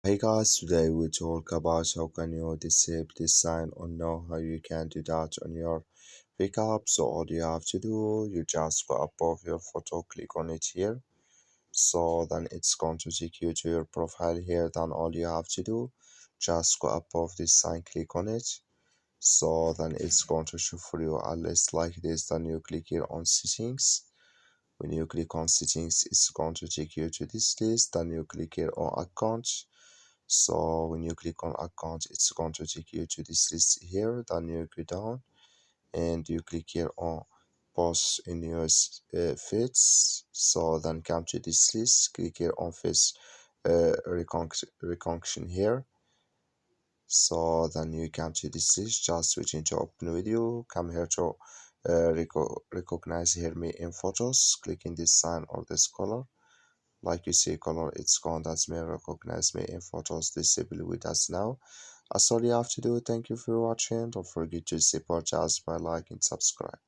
Hey guys, today we talk about how can you disable this sign or know how you can do that on your pickup. So all you have to do, you just go above your photo, click on it here. So then it's going to take you to your profile here. Then all you have to do, just go above this sign, click on it. So then it's going to show for you a list like this. Then you click here on settings. When you click on settings, it's going to take you to this list. Then you click here on account. So when you click on account, it's going to take you to this list here. Then you go down and you click here on post in your feeds. So then come to this list, click here on face reconnection here. So then you come to this list, just switching to open video, come here to recognize here me in photos, clicking this sign or this color. Like you see color, it's gone. That's me. Recognize me in photos. Disable with us now. That's all you have to do. Thank you for watching. Don't forget to support us by liking, subscribe.